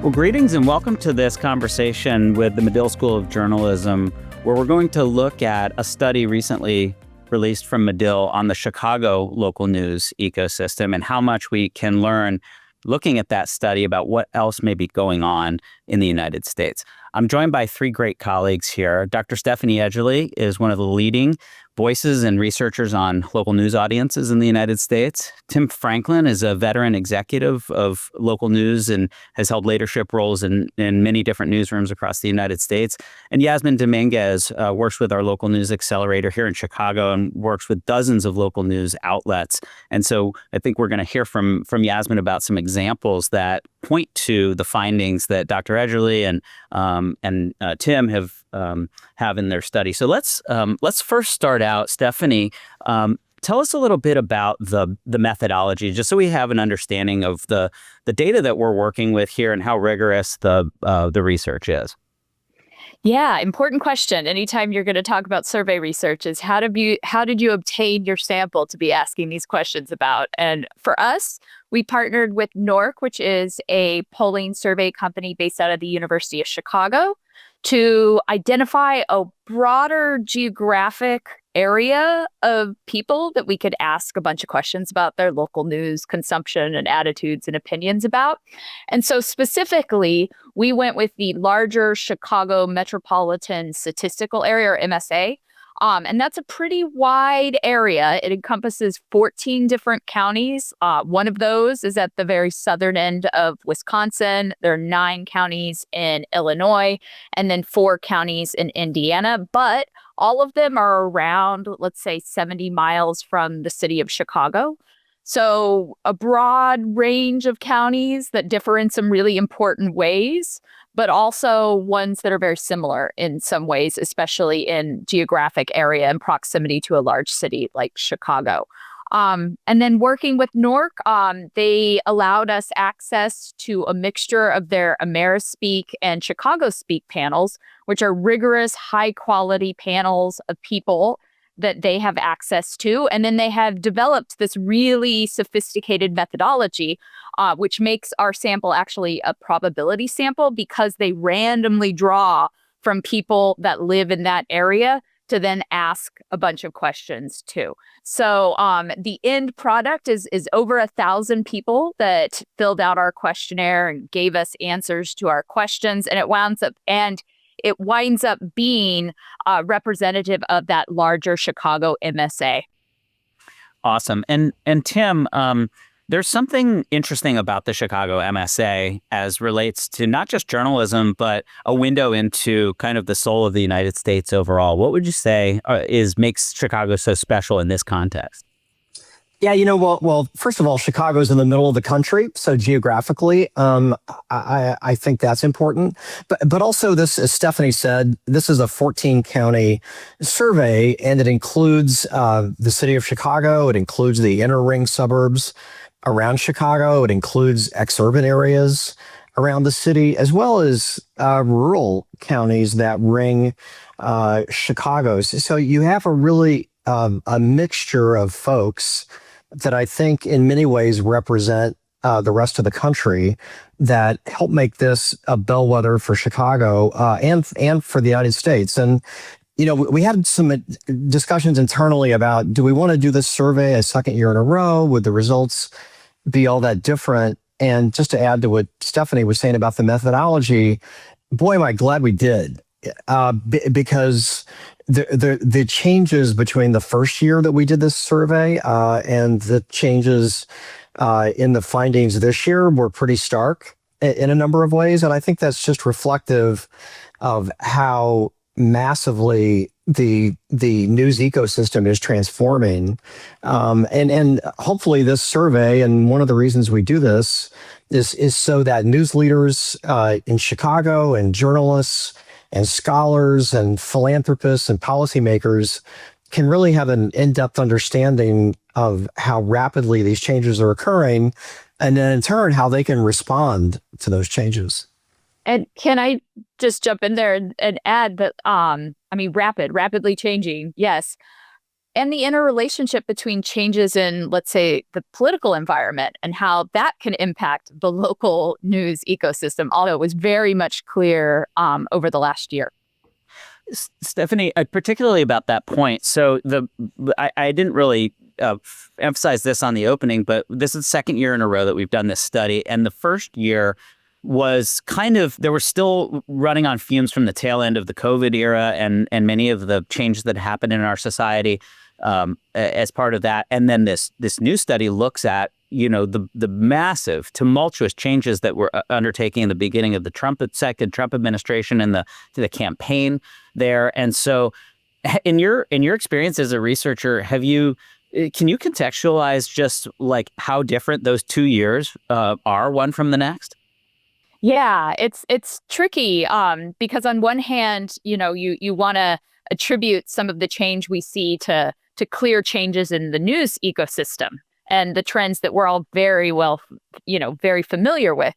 Well, greetings and welcome to this conversation with the Medill School of Journalism, where we're going to look at a study recently released from Medill on the Chicago local news ecosystem and how much we can learn looking at that study about what else may be going on in the United States. I'm joined by three great colleagues here. Dr. Stephanie Edgerly is one of the leading voices and researchers on local news audiences in the United States. Tim Franklin is a veteran executive of local news and has held leadership roles in many different newsrooms across the United States. And Yazmin Dominguez works with our local news accelerator here in Chicago and works with dozens of local news outlets. And so I think we're going to hear from Yazmin about some examples that point to the findings that Dr. Edgerly and Tim have in their study. So let's first start out, Stephanie. Tell us a little bit about the methodology, just so we have an understanding of the data that we're working with here and how rigorous the research is. Yeah, important question. Anytime you're going to talk about survey research is how did you obtain your sample to be asking these questions about? And for us, we partnered with NORC, which is a polling survey company based out of the University of Chicago, to identify a broader geographic area of people that we could ask a bunch of questions about their local news consumption and attitudes and opinions about. And so specifically, we went with the larger Chicago Metropolitan Statistical Area, or MSA. And that's a pretty wide area. It encompasses 14 different counties. One of those is at the very southern end of Wisconsin. There are 9 counties in Illinois, and then 4 counties in Indiana. But all of them are around, let's say, 70 miles from the city of Chicago. So a broad range of counties that differ in some really important ways, but also ones that are very similar in some ways, especially in geographic area and proximity to a large city like Chicago. And then working with NORC, they allowed us access to a mixture of their AmeriSpeak and Chicago Speak panels, which are rigorous, high-quality panels of people that they have access to. And then they have developed this really sophisticated methodology, which makes our sample actually a probability sample because they randomly draw from people that live in that area to then ask a bunch of questions too. So the end product is over 1,000 people that filled out our questionnaire and gave us answers to our questions. And it winds up being representative of that larger Chicago MSA. Awesome. And Tim, there's something interesting about the Chicago MSA as relates to not just journalism, but a window into kind of the soul of the United States overall. What would you say makes Chicago so special in this context? Yeah, well, first of all, Chicago's in the middle of the country, so geographically, I think that's important. But also, this, as Stephanie said, this is a 14-county survey, and it includes the city of Chicago. It includes the inner ring suburbs around Chicago. It includes exurban areas around the city, as well as rural counties that ring Chicago. So you have a mixture of folks that I think in many ways represent the rest of the country that help make this a bellwether for Chicago and for the United States. And, we had some discussions internally about, do we want to do this survey a second year in a row? Would the results be all that different? And just to add to what Stephanie was saying about the methodology, boy, am I glad we did. Because the changes between the first year that we did this survey and the changes in the findings this year were pretty stark in a number of ways. And I think that's just reflective of how massively the news ecosystem is transforming. And hopefully this survey, and one of the reasons we do this is so that news leaders in Chicago and journalists and scholars and philanthropists and policymakers can really have an in-depth understanding of how rapidly these changes are occurring, and then in turn, how they can respond to those changes. And can I just jump in there and add that, rapidly changing, yes. and the interrelationship between changes in, let's say, the political environment and how that can impact the local news ecosystem, although it was very much clear over the last year. Stephanie, particularly about that point. So I didn't really emphasize this on the opening, but this is the second year in a row that we've done this study. And the first year was they were still running on fumes from the tail end of the COVID era and many of the changes that happened in our society as part of that. And then this new study looks at, the massive, tumultuous changes that were undertaking in the beginning of the second Trump administration and the campaign there. And so in your experience as a researcher, can you contextualize just like how different those 2 years are one from the next? Yeah, it's tricky because on one hand, you want to attribute some of the change we see to clear changes in the news ecosystem and the trends that we're all very familiar with.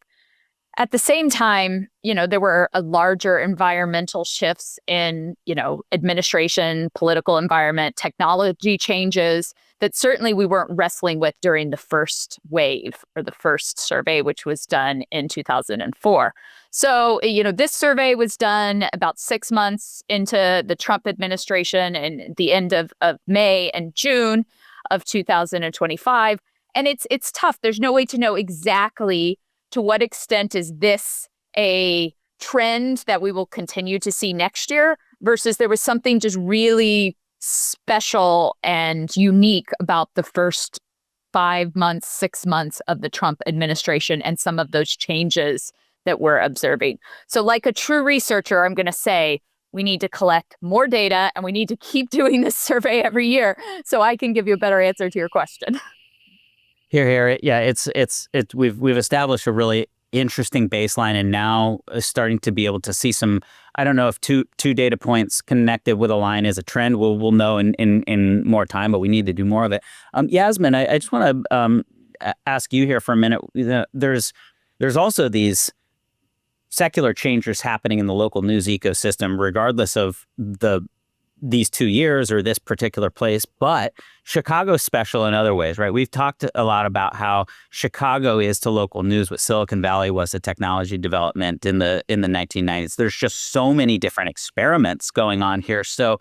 At the same time, there were a larger environmental shifts in, administration, political environment, technology changes that certainly we weren't wrestling with during the first wave or the first survey, which was done in 2004. So, this survey was done about 6 months into the Trump administration and the end of May and June of 2025. And it's tough. There's no way to know exactly to what extent is this a trend that we will continue to see next year versus there was something just really special and unique about the first 5 months, 6 months of the Trump administration and some of those changes that we're observing. So like a true researcher, I'm going to say we need to collect more data and we need to keep doing this survey every year so I can give you a better answer to your question. Here. Yeah, we've established a really interesting baseline and now starting to be able to see some, I don't know if two data points connected with a line is a trend. We'll know in more time, but we need to do more of it. Yazmin, I just want to ask you here for a minute. There's also these secular changes happening in the local news ecosystem, regardless of these 2 years or this particular place, but Chicago's special in other ways, right? We've talked a lot about how Chicago is to local news what Silicon Valley was to technology development in the 1990s. There's just so many different experiments going on here. So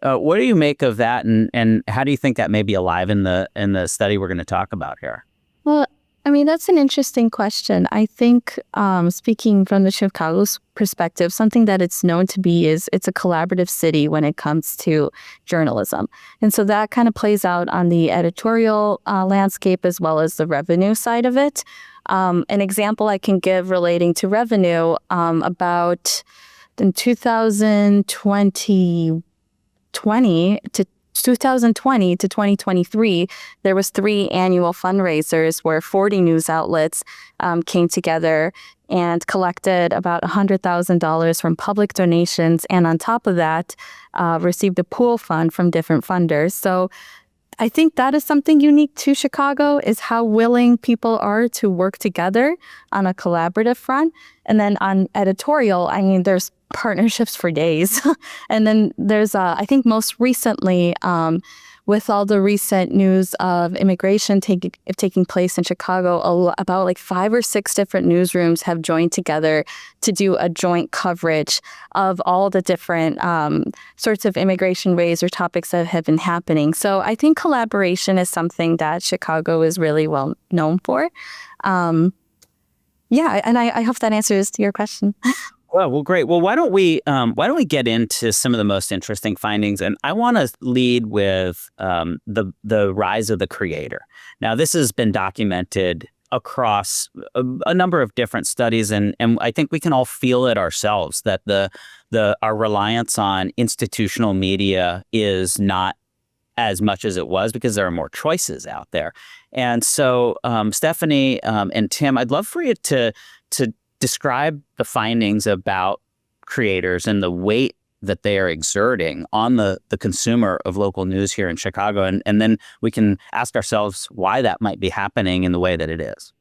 what do you make of that, and how do you think that may be alive in the study we're going to talk about here? Well, that's an interesting question. I think speaking from the Chicago's perspective, something that it's known to be is it's a collaborative city when it comes to journalism. And so that kind of plays out on the editorial landscape as well as the revenue side of it. An example I can give relating to revenue, about in 2020 to 2023, there was 3 annual fundraisers where 40 news outlets came together and collected about $100,000 from public donations, and on top of that, received a pool fund from different funders. So I think that is something unique to Chicago, is how willing people are to work together on a collaborative front. And then on editorial, there's partnerships for days. And then there's, I think most recently, with all the recent news of immigration taking place in Chicago, about like 5 or 6 different newsrooms have joined together to do a joint coverage of all the different sorts of immigration waves or topics that have been happening. So I think collaboration is something that Chicago is really well known for. And I hope that answers your question. Well, great. Well, why don't we get into some of the most interesting findings? And I want to lead with the rise of the creator. Now, this has been documented across a number of different studies, and I think we can all feel it ourselves that our reliance on institutional media is not as much as it was because there are more choices out there. And so, Stephanie and Tim, I'd love for you to describe the findings about creators and the weight that they are exerting on the consumer of local news here in Chicago. And then we can ask ourselves why that might be happening in the way that it is.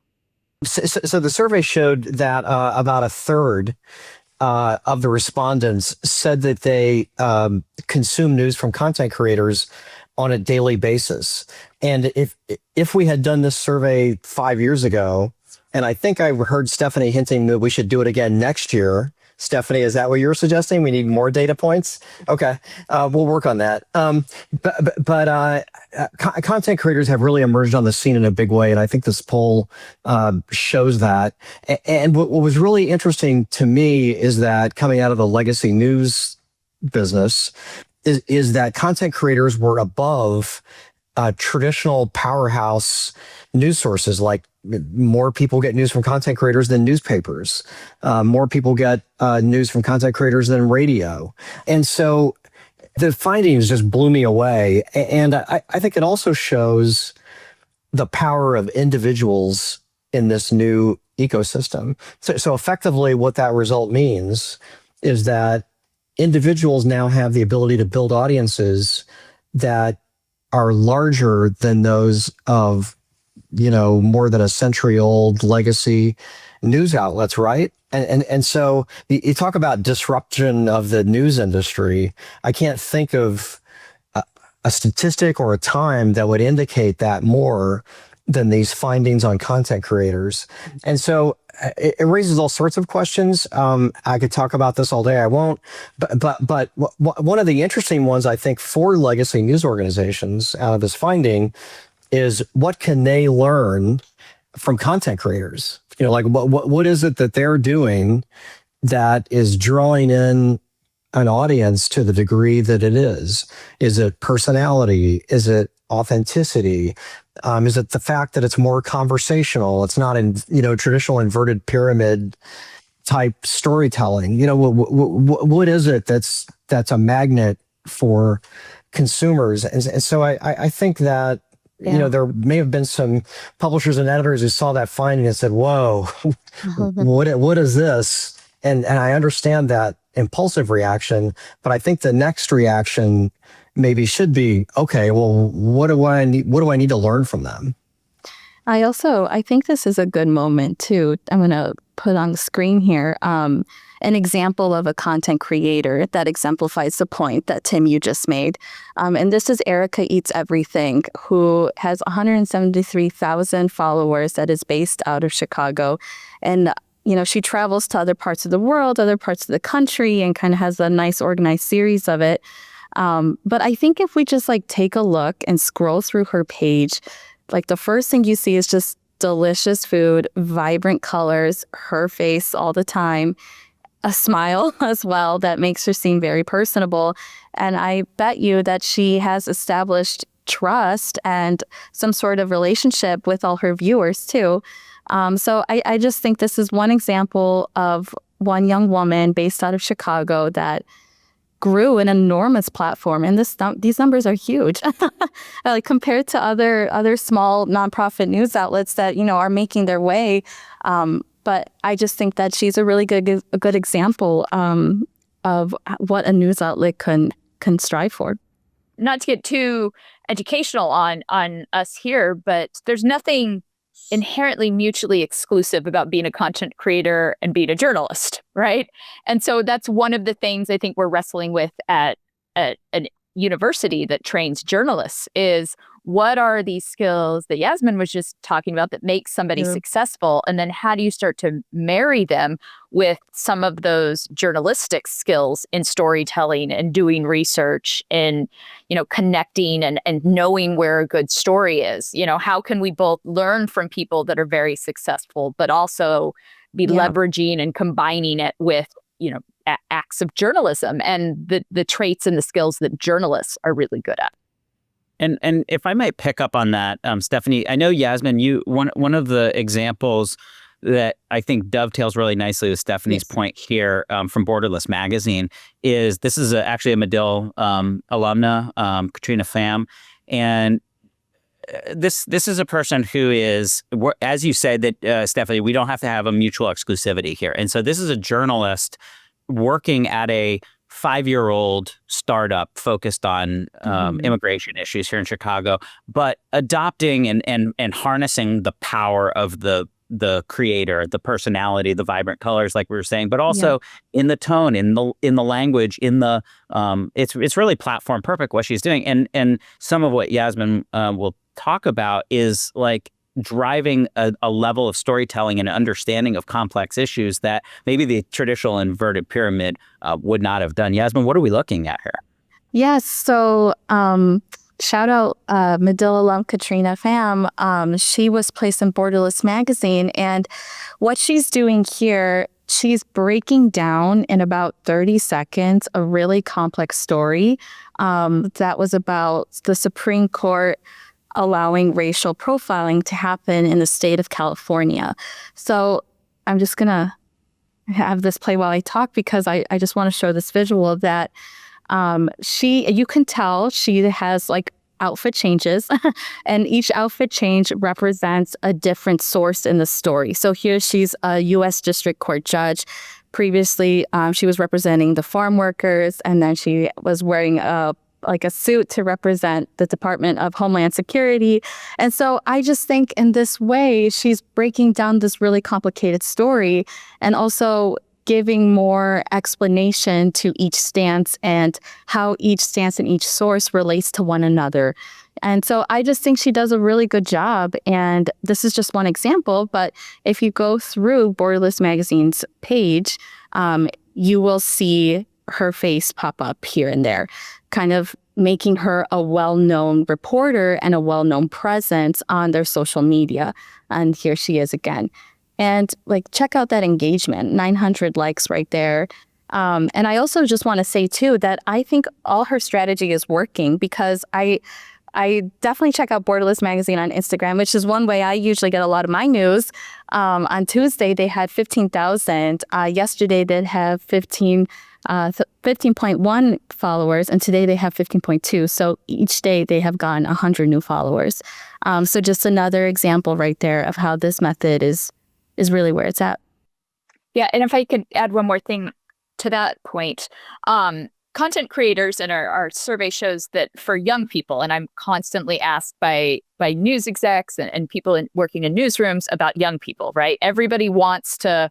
So the survey showed that about a third of the respondents said that they consume news from content creators on a daily basis. And if we had done this survey 5 years ago, and I think I heard Stephanie hinting that we should do it again next year. Stephanie, is that what you're suggesting? We need more data points? Okay, we'll work on that. But content creators have really emerged on the scene in a big way, and I think this poll shows that. And what was really interesting to me is that coming out of the legacy news business is that content creators were above traditional powerhouse news sources. Like more people get news from content creators than newspapers. More people get news from content creators than radio. And so the findings just blew me away. And I think it also shows the power of individuals in this new ecosystem. So effectively what that result means is that individuals now have the ability to build audiences that are larger than those of, more than a century-old legacy news outlets, right? And so you talk about disruption of the news industry. I can't think of a statistic or a time that would indicate that more than these findings on content creators. And so it raises all sorts of questions. I could talk about this all day. I won't. But one of the interesting ones, I think, for legacy news organizations out of this finding is what can they learn from content creators? Like what is it that they're doing that is drawing in an audience to the degree that it is? Is it personality? Is it authenticity? Is it the fact that it's more conversational? It's not in traditional inverted pyramid type storytelling. What is it that's a magnet for consumers? And so I think that there may have been some publishers and editors who saw that finding and said, "Whoa, what is this?" And I understand that impulsive reaction, but I think the next reaction maybe should be, okay, well, what do I need to learn from them? I think this is a good moment too. I'm going to put on the screen here an example of a content creator that exemplifies the point that Tim, you just made. And this is Erica Eats Everything, who has 173,000 followers, that is based out of Chicago. And she travels to other parts of the world, other parts of the country, and kind of has a nice organized series of it. But I think if we just take a look and scroll through her page, the first thing you see is just delicious food, vibrant colors, her face all the time, a smile as well that makes her seem very personable. And I bet you that she has established trust and some sort of relationship with all her viewers too. So I just think this is one example of one young woman based out of Chicago that grew an enormous platform, and these numbers are huge, compared to other small nonprofit news outlets that are making their way. But I just think that she's a really good example of what a news outlet can strive for. Not to get too educational on us here, but there's nothing inherently mutually exclusive about being a content creator and being a journalist, right? And so that's one of the things I think we're wrestling with at a university that trains journalists is what are these skills that Yazmin was just talking about that make somebody successful? And then how do you start to marry them with some of those journalistic skills in storytelling and doing research and, connecting and knowing where a good story is? How can we both learn from people that are very successful, but also be leveraging and combining it with, acts of journalism and the traits and the skills that journalists are really good at? And if I might pick up on that, Stephanie, I know Yazmin, one of the examples that I think dovetails really nicely with Stephanie's point here from Borderless Magazine is this is actually a Medill alumna, Katrina Pham, and this is a person who is, as you said, that Stephanie, we don't have to have a mutual exclusivity here, and so this is a journalist working at a 5-year-old startup focused on immigration issues here in Chicago, but adopting and harnessing the power of the the creator, the personality, the vibrant colors, like we were saying, but also in the tone, in the language, in the it's really platform perfect what she's doing. And some of what Yazmin will talk about is like driving a level of storytelling and understanding of complex issues that maybe the traditional inverted pyramid would not have done. Yazmin, what are we looking at here? Yes. So shout out Medill alum Katrina Pham. She was placed in Borderless magazine. And what she's doing here, she's breaking down in about 30 seconds a really complex story that was about the Supreme Court allowing racial profiling to happen in the state of California. So I'm just going to have this play while I talk because I just want to show this visual of that. You can tell she has like outfit changes and each outfit change represents a different source in the story. So here she's a U.S. District Court judge. Previously, she was representing the farm workers, and then she was wearing a suit to represent the Department of Homeland Security. And so I just think in this way, she's breaking down this really complicated story and also giving more explanation to each stance and how each stance and each source relates to one another. And so I just think she does a really good job. And this is just one example, but if you go through Borderless Magazine's page, you will see her face pop up here and there, kind of making her a well-known reporter and a well-known presence on their social media. And here she is again. And check out that engagement, 900 likes right there. And I also just want to say too, that I think all her strategy is working because I definitely check out Borderless Magazine on Instagram, which is one way I usually get a lot of my news. On Tuesday, they had 15,000. Yesterday, they have 15.1 followers, and today they have 15.2. So each day they have gotten 100 new followers. So just another example right there of how this method is really where it's at. Yeah, and if I could add one more thing to that point, content creators, and our survey shows that for young people, and I'm constantly asked by news execs and people working in newsrooms about young people, right? Everybody wants to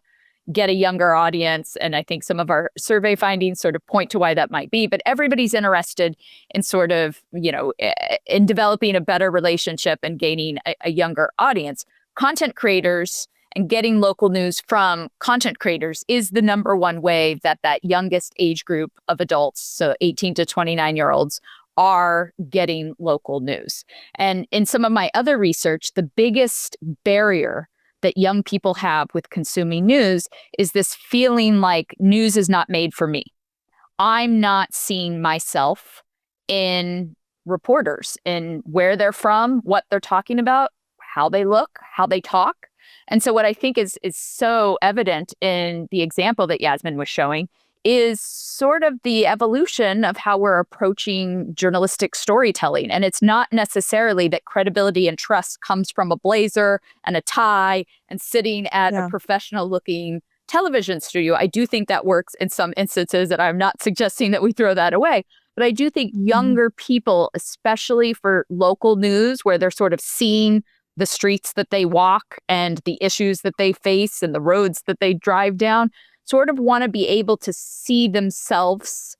get a younger audience, and I think some of our survey findings sort of point to why that might be, but everybody's interested in sort of, in developing a better relationship and gaining a younger audience. Content creators and getting local news from content creators is the number one way that youngest age group of adults, so 18 to 29-year-olds, are getting local news. And in some of my other research, the biggest barrier that young people have with consuming news is this feeling like news is not made for me. I'm not seeing myself in reporters, in where they're from, what they're talking about, how they look, how they talk. And so what I think is so evident in the example that Yazmin was showing is sort of the evolution of how we're approaching journalistic storytelling. And it's not necessarily that credibility and trust comes from a blazer and a tie and sitting at a professional looking television studio. I do think that works in some instances, and I'm not suggesting that we throw that away. But I do think younger people, especially for local news, where they're sort of seeing the streets that they walk and the issues that they face and the roads that they drive down, sort of want to be able to see themselves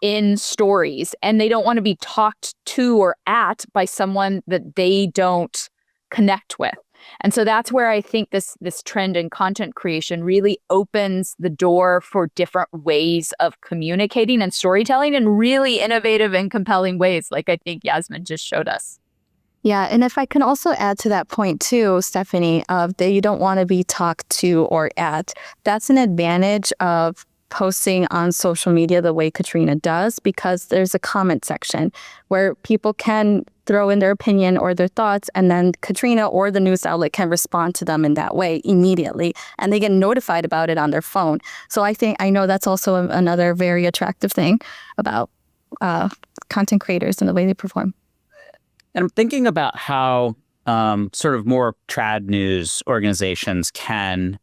in stories. And they don't want to be talked to or at by someone that they don't connect with. And so that's where I think this trend in content creation really opens the door for different ways of communicating and storytelling in really innovative and compelling ways, like I think Yazmin just showed us. Yeah, and if I can also add to that point too, Stephanie, of that you don't want to be talked to or at, that's an advantage of posting on social media the way Katrina does, because there's a comment section where people can throw in their opinion or their thoughts, and then Katrina or the news outlet can respond to them in that way immediately, and they get notified about it on their phone. So I know that's also another very attractive thing about content creators and the way they perform. And I'm thinking about how sort of more trad news organizations can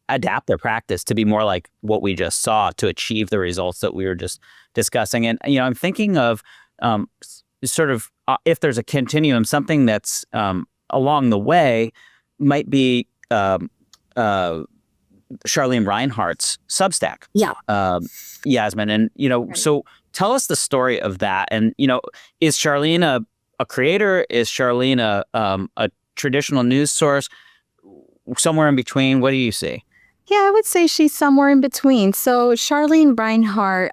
adapt their practice to be more like what we just saw to achieve the results that we were just discussing. And, I'm thinking of sort of if there's a continuum, something that's along the way, might be Charlene Reinhardt's Substack. Yeah. Yazmin. And, Right. so tell us the story of that. And, is Charlene a creator? Is Charlene a traditional news source? Somewhere in between? What do you see? Yeah, I would say she's somewhere in between. So Charlene Reinhardt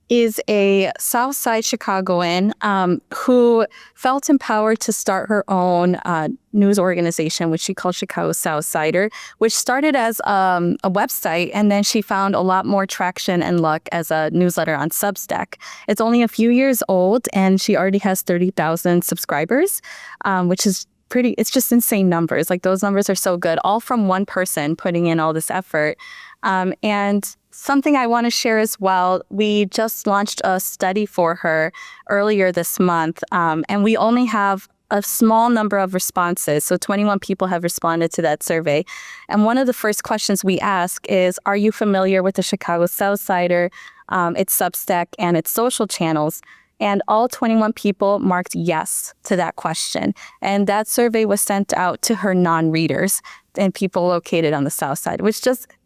is a South Side Chicagoan who felt empowered to start her own news organization, which she called Chicago Southsider, which started as a website, and then she found a lot more traction and luck as a newsletter on Substack. It's only a few years old, and she already has 30,000 subscribers, which is it's just insane numbers. Like, those numbers are so good, all from one person putting in all this effort. And something I want to share as well, we just launched a study for her earlier this month, and we only have a small number of responses. So 21 people have responded to that survey. And one of the first questions we ask is, are you familiar with the Chicago Southsider, its Substack, and its social channels? And all 21 people marked yes to that question. And that survey was sent out to her non-readers and people located on the South Side, which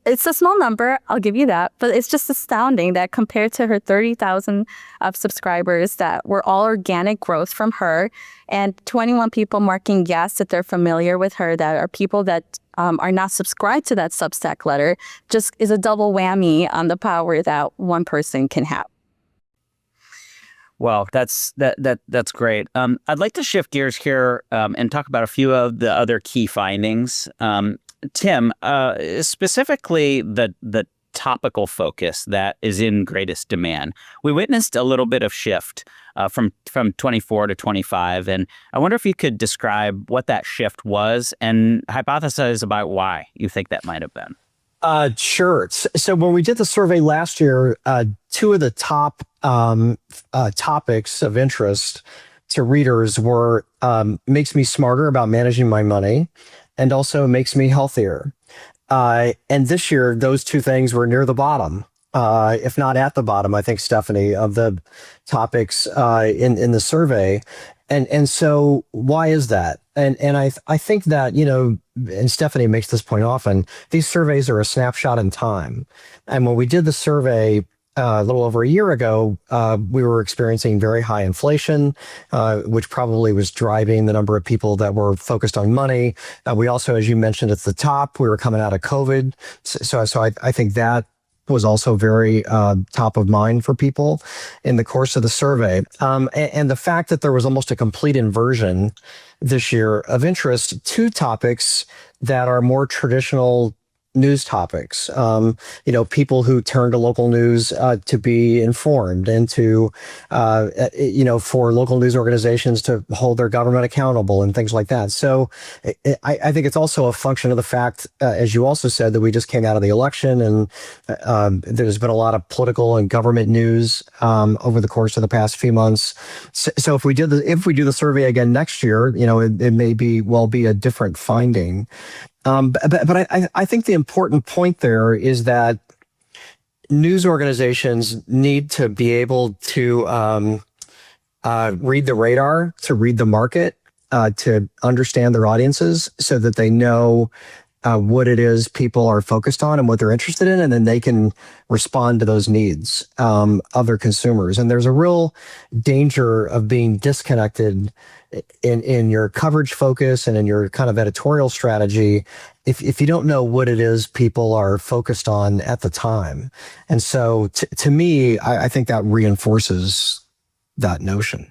it's a small number, I'll give you that, but it's just astounding that compared to her 30,000 of subscribers that were all organic growth from her, and 21 people marking yes that they're familiar with her, that are people that are not subscribed to that Substack letter, just is a double whammy on the power that one person can have. Well, that's great. I'd like to shift gears here and talk about a few of the other key findings. Tim, specifically the topical focus that is in greatest demand. We witnessed a little bit of shift from 24 to 25, and I wonder if you could describe what that shift was and hypothesize about why you think that might have been. Sure. So when we did the survey last year, two of the top topics of interest to readers were makes me smarter about managing my money, and also makes me healthier. And this year, those two things were near the bottom, if not at the bottom, I think, Stephanie, of the topics in the survey. And so why is that? And I think that, and Stephanie makes this point often, these surveys are a snapshot in time. And when we did the survey a little over a year ago, we were experiencing very high inflation, which probably was driving the number of people that were focused on money. We also, as you mentioned at the top, we were coming out of COVID. So I think that was also very top of mind for people in the course of the survey. And the fact that there was almost a complete inversion this year of interest to topics that are more traditional news topics, people who turn to local news to be informed, and to, for local news organizations to hold their government accountable and things like that. So I think it's also a function of the fact, as you also said, that we just came out of the election, and there's been a lot of political and government news over the course of the past few months. So if we do the survey again next year, it may be a different finding. But I think the important point there is that news organizations need to be able to read the radar, to read the market, to understand their audiences, so that they know what it is people are focused on and what they're interested in, and then they can respond to those needs of their consumers. And there's a real danger of being disconnected in your coverage focus and in your kind of editorial strategy if you don't know what it is people are focused on at the time. And so to me, I think that reinforces that notion.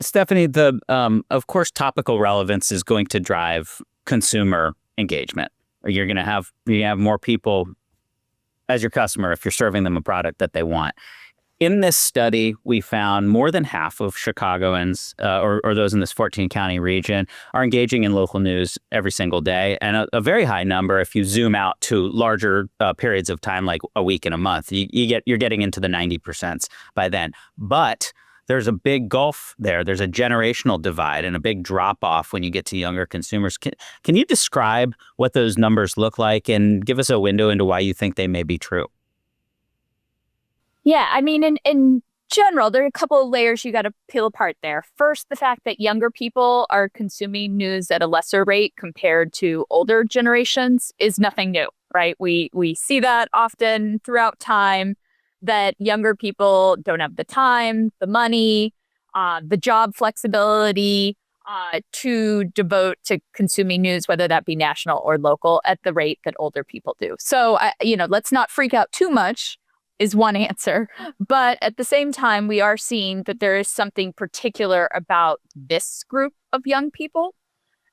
Stephanie, of course, topical relevance is going to drive consumer engagement. You're going to have more people as your customer if you're serving them a product that they want. In this study, we found more than half of Chicagoans, or those in this 14-county region, are engaging in local news every single day, and a very high number if you zoom out to larger periods of time, like a week and a month. You're getting into the 90% by then. But there's a big gulf there. There's a generational divide and a big drop-off when you get to younger consumers. Can you describe what those numbers look like and give us a window into why you think they may be true? Yeah, I mean, in general, there are a couple of layers you got to peel apart there. First, the fact that younger people are consuming news at a lesser rate compared to older generations is nothing new, right? We see that often throughout time, that younger people don't have the time, the money, the job flexibility to devote to consuming news, whether that be national or local, at the rate that older people do. So, let's not freak out too much is one answer. But at the same time, we are seeing that there is something particular about this group of young people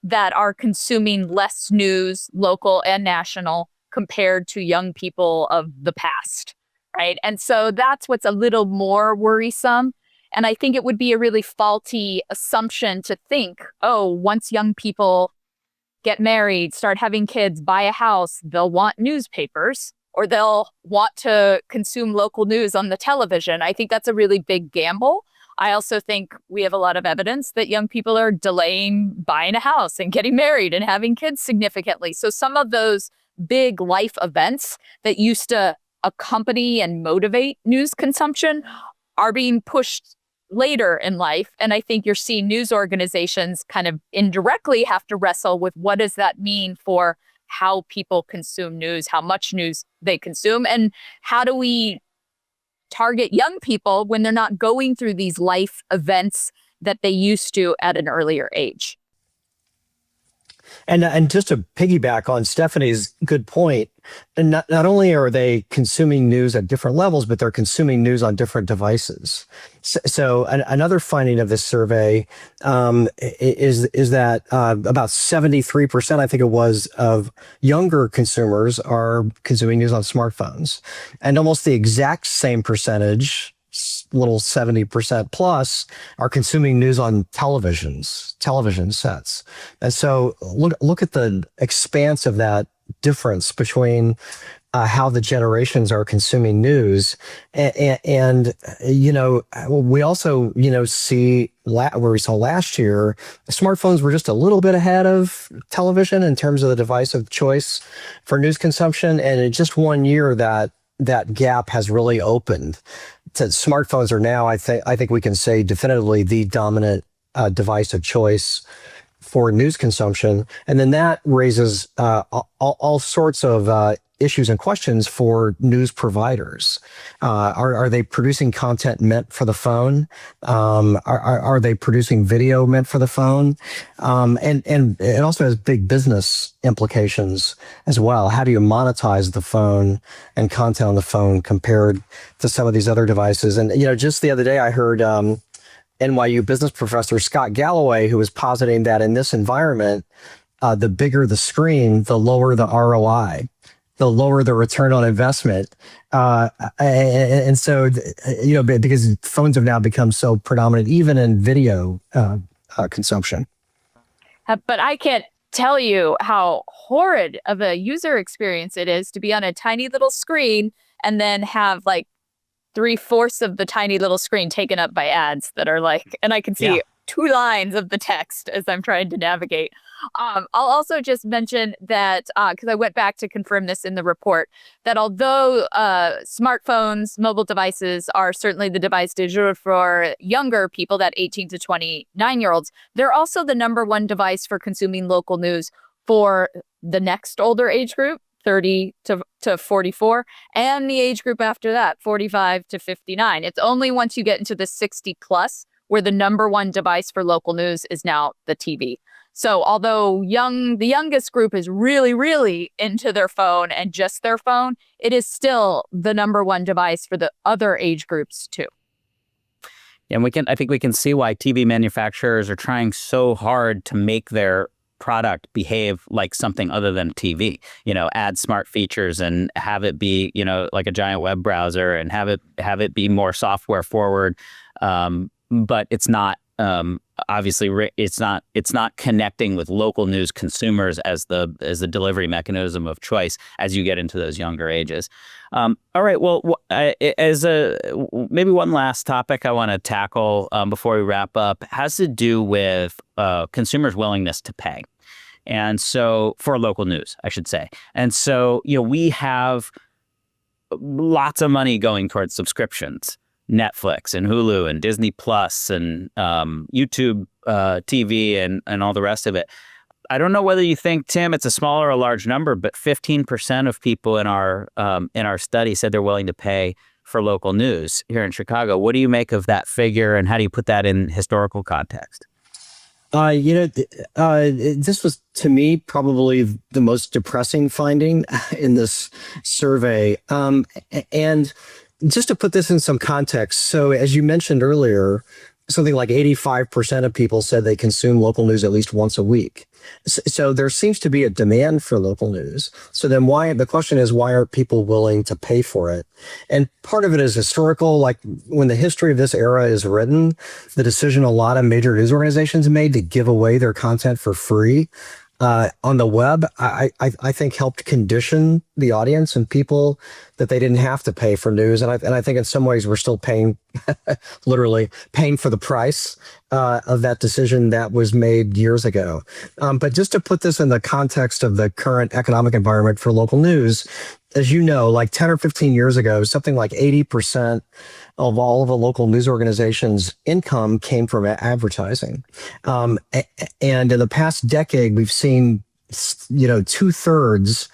that are consuming less news, local and national, compared to young people of the past, right? And so that's what's a little more worrisome. And I think it would be a really faulty assumption to think, oh, once young people get married, start having kids, buy a house, they'll want newspapers or they'll want to consume local news on the television. I think that's a really big gamble. I also think we have a lot of evidence that young people are delaying buying a house and getting married and having kids significantly. So some of those big life events that used to accompany and motivate news consumption are being pushed later in life. And I think you're seeing news organizations kind of indirectly have to wrestle with what does that mean for how people consume news, how much news they consume, and how do we target young people when they're not going through these life events that they used to at an earlier age. And just to piggyback on Stephanie's good point, and not only are they consuming news at different levels, but they're consuming news on different devices. So another finding of this survey is that about 73%, I think it was, of younger consumers are consuming news on smartphones, and almost the exact same percentage, little 70% plus, are consuming news on television sets. And so look at the expanse of that difference between how the generations are consuming news. And we also, see where we saw last year, smartphones were just a little bit ahead of television in terms of the device of choice for news consumption. And in just 1 year, that gap has really opened. Smartphones are now, I think we can say definitively, the dominant device of choice for news consumption. And then that raises all sorts of issues and questions for news providers. Are they producing content meant for the phone? Are they producing video meant for the phone? And it also has big business implications as well. How do you monetize the phone and content on the phone compared to some of these other devices? And, just the other day I heard NYU business professor Scott Galloway, who was positing that in this environment, the bigger the screen, the lower the ROI, the lower the return on investment. And so, because phones have now become so predominant, even in video consumption. But I can't tell you how horrid of a user experience it is to be on a tiny little screen and then have like 3/4 of the tiny little screen taken up by ads that are and I can see 2 lines of the text as I'm trying to navigate. I'll also just mention that, because I went back to confirm this in the report, that although smartphones, mobile devices are certainly the device du jour for younger people, that 18 to 29-year-olds, they're also the number one device for consuming local news for the next older age group, 30 to 44, and the age group after that, 45 to 59. It's only once you get into the 60 plus where the number one device for local news is now the TV. So although the youngest group is really, really into their phone and just their phone, it is still the number one device for the other age groups too. And I think we can see why TV manufacturers are trying so hard to make their product behave like something other than TV, add smart features and have it be, like a giant web browser, and have it be more software forward. But it's not, obviously it's not connecting with local news consumers as the delivery mechanism of choice as you get into those younger ages. All right. Well, maybe one last topic I want to tackle before we wrap up has to do with consumers' willingness to pay. And so for local news, I should say. And so, we have lots of money going towards subscriptions. Netflix and Hulu and Disney Plus and YouTube TV and all the rest of it. I don't know whether you think, Tim, it's a small or a large number, but 15% of people in our study said they're willing to pay for local news here in Chicago. What do you make of that figure, and how do you put that in historical context? This was, to me, probably the most depressing finding in this survey. And just to put this in some context, so as you mentioned earlier, something like 85% of people said they consume local news at least once a week. So there seems to be a demand for local news. So then the question is, why aren't people willing to pay for it? And part of it is historical. Like when the history of this era is written, the decision a lot of major news organizations made to give away their content for free on the web, I think helped condition the audience and people that they didn't have to pay for news. And I think in some ways we're still paying, literally paying for the price of that decision that was made years ago. But just to put this in the context of the current economic environment for local news, as you know, like 10 or 15 years ago, something like 80% of all of a local news organization's income came from advertising. And in the past decade, we've seen, 2/3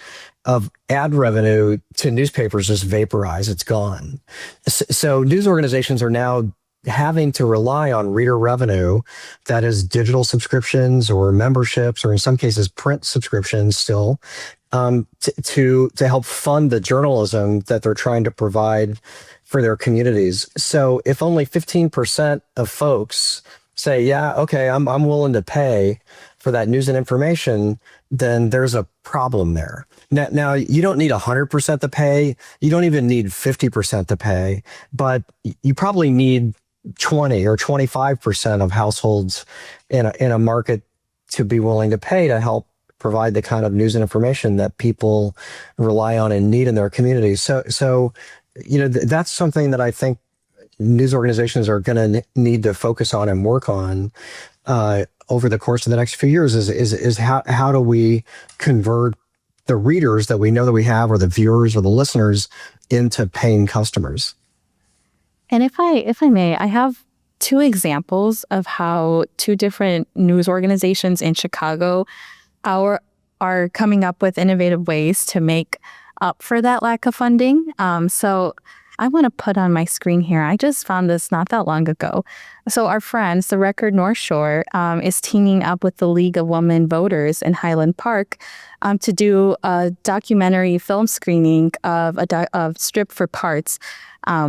of ad revenue to newspapers just vaporize. It's gone. So news organizations are now having to rely on reader revenue, that is digital subscriptions or memberships, or in some cases print subscriptions still, to help fund the journalism that they're trying to provide for their communities. So if only 15% of folks say, yeah, okay, I'm willing to pay for that news and information, then there's a problem there. Now you don't need 100% to pay. You don't even need 50% to pay, but you probably need 20 or 25% of households in a market to be willing to pay to help provide the kind of news and information that people rely on and need in their communities. So that's something that I think news organizations are going to need to focus on and work on over the course of the next few years. Is how do we convert the readers that we know that we have, or the viewers or the listeners, into paying customers? And if I may, I have two examples of how two different news organizations in Chicago are coming up with innovative ways to make up for that lack of funding. So I want to put on my screen here. I just found this not that long ago. So our friends, the Record North Shore, is teaming up with the League of Women Voters in Highland Park to do a documentary film screening of Strip for Parts,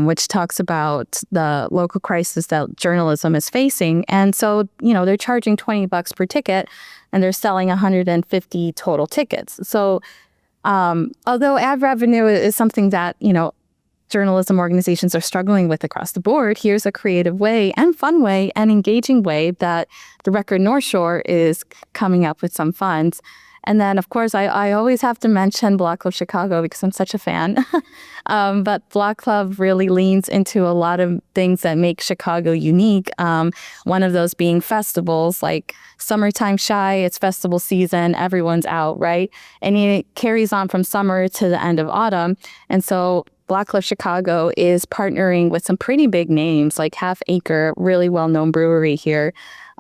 which talks about the local crisis that journalism is facing. And so, they're charging $20 per ticket, and they're selling 150 total tickets. So although ad revenue is something that, journalism organizations are struggling with across the board, here's a creative way and fun way and engaging way that the Record North Shore is coming up with some funds. And then, of course, I always have to mention Block Club Chicago because I'm such a fan. But Block Club really leans into a lot of things that make Chicago unique. One of those being festivals, like Summertime Shy, it's festival season, everyone's out, right? And it carries on from summer to the end of autumn. And so Block Club Chicago is partnering with some pretty big names like Half Acre, really well-known brewery here,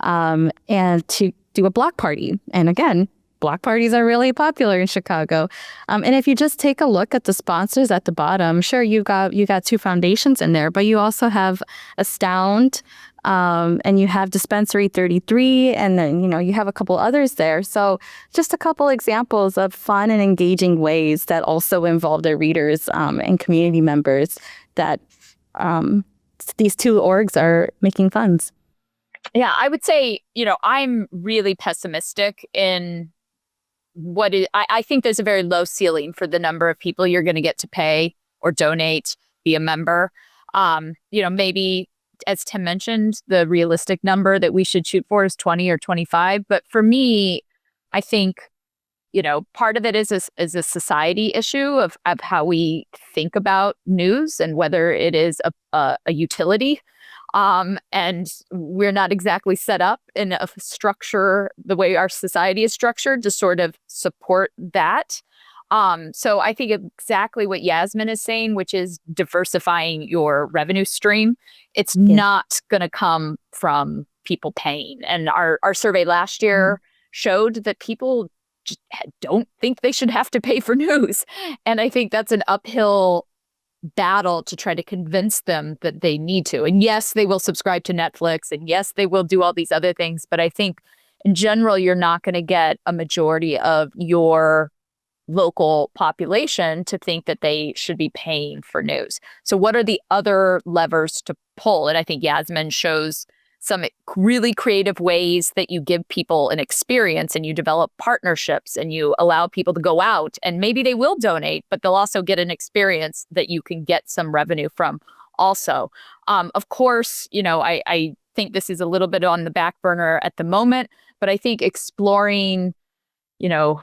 and to do a block party. And again, block parties are really popular in Chicago. And if you just take a look at the sponsors at the bottom, sure, you got two foundations in there, but you also have Astound, and you have Dispensary 33, and then, you have a couple others there. So just a couple examples of fun and engaging ways that also involve their readers and community members that these two orgs are making funds. Yeah, I would say, I'm really pessimistic in I think there's a very low ceiling for the number of people you're going to get to pay or donate, be a member. Maybe, as Tim mentioned, the realistic number that we should shoot for is 20 or 25. But for me, I think, part of it is a society issue of how we think about news and whether it is a utility. And we're not exactly set up in a structure, the way our society is structured, to sort of support that. So I think exactly what Yazmin is saying, which is diversifying your revenue stream. It's not going to come from people paying. And our survey last year showed that people just don't think they should have to pay for news. And I think that's an uphill battle to try to convince them that they need to. And yes, they will subscribe to Netflix, and yes, they will do all these other things. But I think in general, you're not going to get a majority of your local population to think that they should be paying for news. So what are the other levers to pull? And I think Yazmin shows some really creative ways that you give people an experience and you develop partnerships and you allow people to go out and maybe they will donate, but they'll also get an experience that you can get some revenue from also. Of course, I think this is a little bit on the back burner at the moment, but I think exploring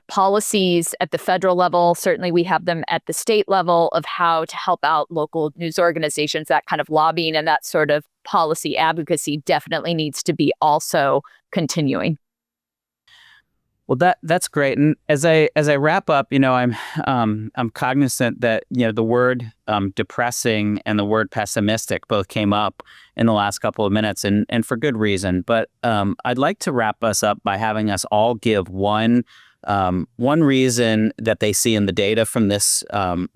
policies at the federal level, certainly we have them at the state level, of how to help out local news organizations. That kind of lobbying and that sort of policy advocacy definitely needs to be also continuing. Well, that's great. And as I wrap up, I'm cognizant that the word depressing and the word pessimistic both came up in the last couple of minutes, and for good reason. But I'd like to wrap us up by having us all give one reason that they see in the data from this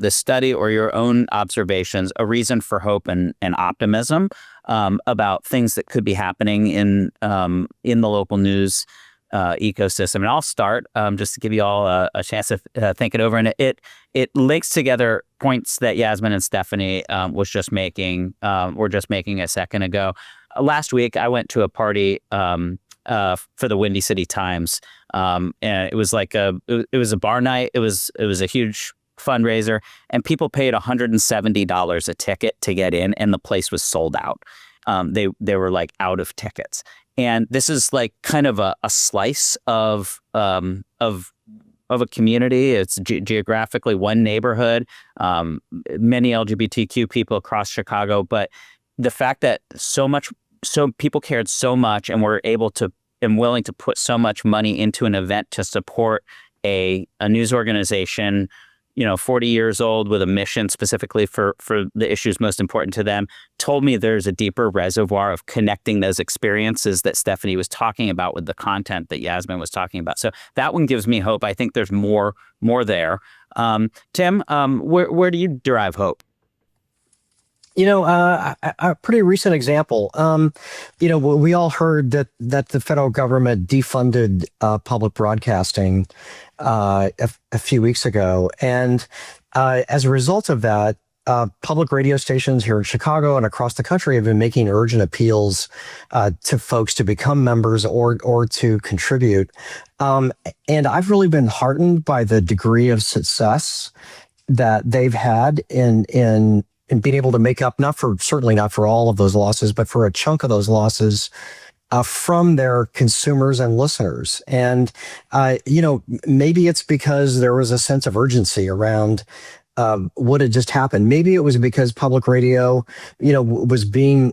study or your own observations, a reason for hope and optimism about things that could be happening in the local news ecosystem. And I'll start just to give you all a chance to think it over. And it links together points that Yazmin and Stephanie were just making a second ago. Last week, I went to a party for the Windy City Times, and it was it was a bar night. It was a huge fundraiser, and people paid $170 a ticket to get in, and the place was sold out. They were out of tickets. And this is kind of a slice of a community. It's geographically one neighborhood, many LGBTQ people across Chicago. But the fact that so people cared so much and were able to and willing to put so much money into an event to support a news organization, 40 years old with a mission specifically for the issues most important to them, told me there's a deeper reservoir of connecting those experiences that Stephanie was talking about with the content that Yazmin was talking about. So that one gives me hope. I think there's more there. Tim, where do you derive hope? A pretty recent example. We all heard that the federal government defunded public broadcasting a few weeks ago, and as a result of that, public radio stations here in Chicago and across the country have been making urgent appeals to folks to become members or to contribute. And I've really been heartened by the degree of success that they've had in being able to make up, certainly not for all of those losses, but for a chunk of those losses from their consumers and listeners. And, maybe it's because there was a sense of urgency around what had just happened. Maybe it was because public radio, was being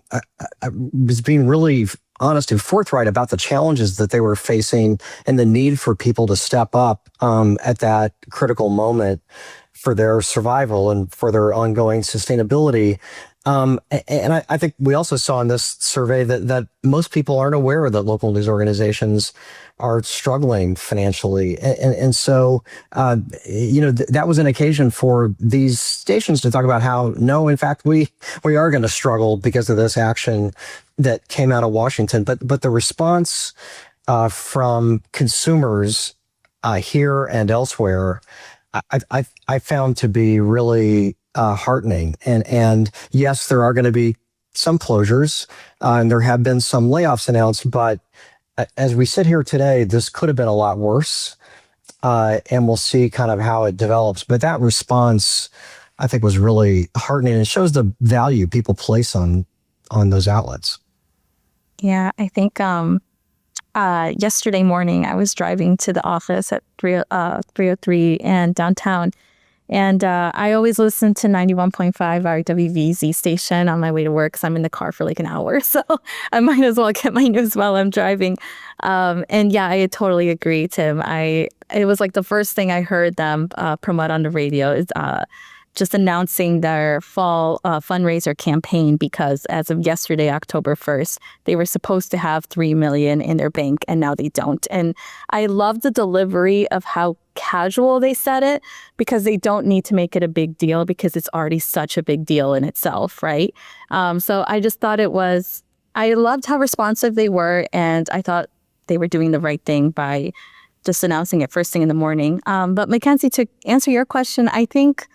really honest and forthright about the challenges that they were facing and the need for people to step up at that critical moment for their survival and for their ongoing sustainability. And I think we also saw in this survey that most people aren't aware that local news organizations are struggling financially. And so, that was an occasion for these stations to talk about how, no, in fact, we are going to struggle because of this action that came out of Washington. But the response from consumers here and elsewhere, I found to be really heartening. And yes, there are going to be some closures, and there have been some layoffs announced, but as we sit here today, this could have been a lot worse, and we'll see kind of how it develops. But that response, I think, was really heartening, and it shows the value people place on those outlets. Yeah, I think yesterday morning I was driving to the office at 303 and downtown, And I always listen to 91.5 RWVZ station on my way to work because I'm in the car for like an hour. So I might as well get my news while I'm driving. And yeah, I totally agree, Tim. It was like the first thing I heard them promote on the radio is just announcing their fall fundraiser campaign, because as of yesterday, October 1st, they were supposed to have $3 million in their bank and now they don't. And I love the delivery of how casual they said it, because they don't need to make it a big deal because it's already such a big deal in itself, right? So I just thought I loved how responsive they were, and I thought they were doing the right thing by just announcing it first thing in the morning. But Mackenzie, to answer your question, I think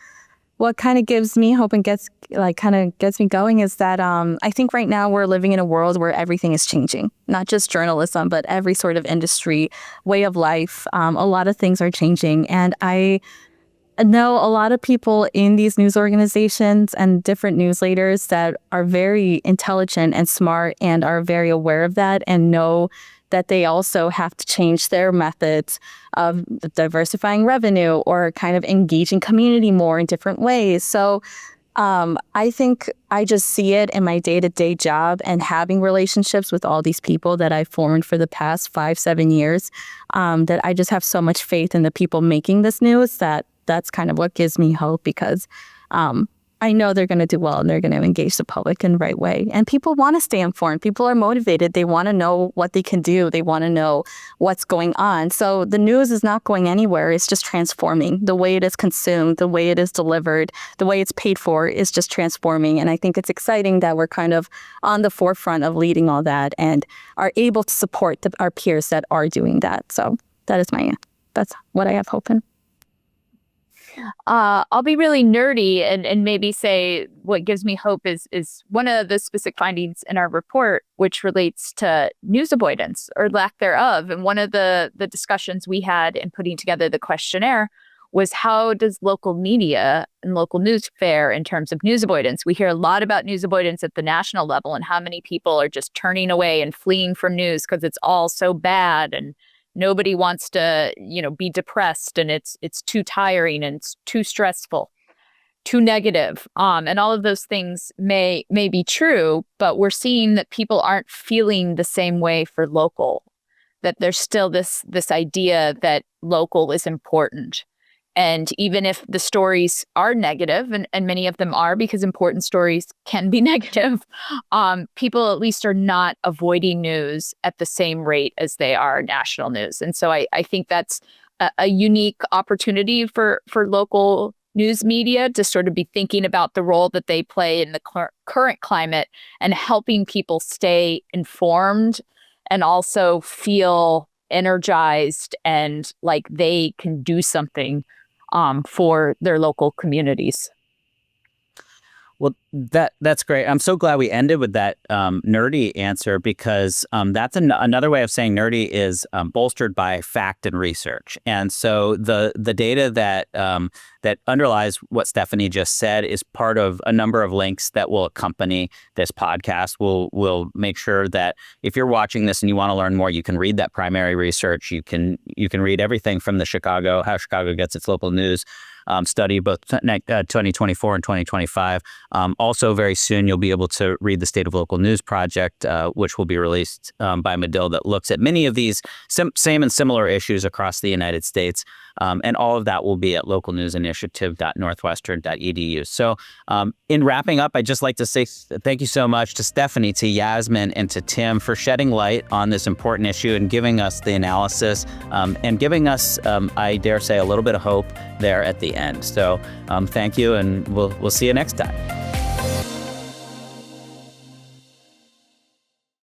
what kind of gives me hope and gets me going is that I think right now we're living in a world where everything is changing, not just journalism, but every sort of industry, way of life. A lot of things are changing. And I know a lot of people in these news organizations and different newsletters that are very intelligent and smart and are very aware of that and know that they also have to change their methods of diversifying revenue or kind of engaging community more in different ways. So I think I just see it in my day-to-day job and having relationships with all these people that I've formed for the past 5-7 years, that I just have so much faith in the people making this news that's kind of what gives me hope, because I know they're going to do well and they're going to engage the public in the right way. And people want to stay informed. People are motivated. They want to know what they can do. They want to know what's going on. So the news is not going anywhere. It's just transforming. The way it is consumed, the way it is delivered, the way it's paid for is just transforming. And I think it's exciting that we're kind of on the forefront of leading all that and are able to support our peers that are doing that. So that's what I have hope in. I'll be really nerdy and maybe say what gives me hope is one of the specific findings in our report, which relates to news avoidance or lack thereof. And one of the discussions we had in putting together the questionnaire was, how does local media and local news fare in terms of news avoidance? We hear a lot about news avoidance at the national level and how many people are just turning away and fleeing from news because it's all so bad and nobody wants to, be depressed, and it's too tiring and it's too stressful, too negative. And all of those things may be true, but we're seeing that people aren't feeling the same way for local, that there's still this idea that local is important. And even if the stories are negative, and many of them are, because important stories can be negative, people at least are not avoiding news at the same rate as they are national news. And so I think that's a unique opportunity for local news media to sort of be thinking about the role that they play in the current climate and helping people stay informed and also feel energized and like they can do something for their local communities. Well, that's great. I'm so glad we ended with that nerdy answer, because that's another way of saying nerdy is bolstered by fact and research. And so the data that underlies what Stephanie just said is part of a number of links that will accompany this podcast. We'll make sure that if you're watching this and you want to learn more, you can read that primary research. You can read everything from how Chicago gets its local news study, both 2024 and 2025. Also, very soon, you'll be able to read the State of Local News Project, which will be released by Medill, that looks at many of these same and similar issues across the United States. And all of that will be at localnewsinitiative.northwestern.edu. So in wrapping up, I'd just like to say thank you so much to Stephanie, to Yazmin, and to Tim for shedding light on this important issue and giving us the analysis and giving us, I dare say, a little bit of hope there at the end. So thank you, and we'll see you next time.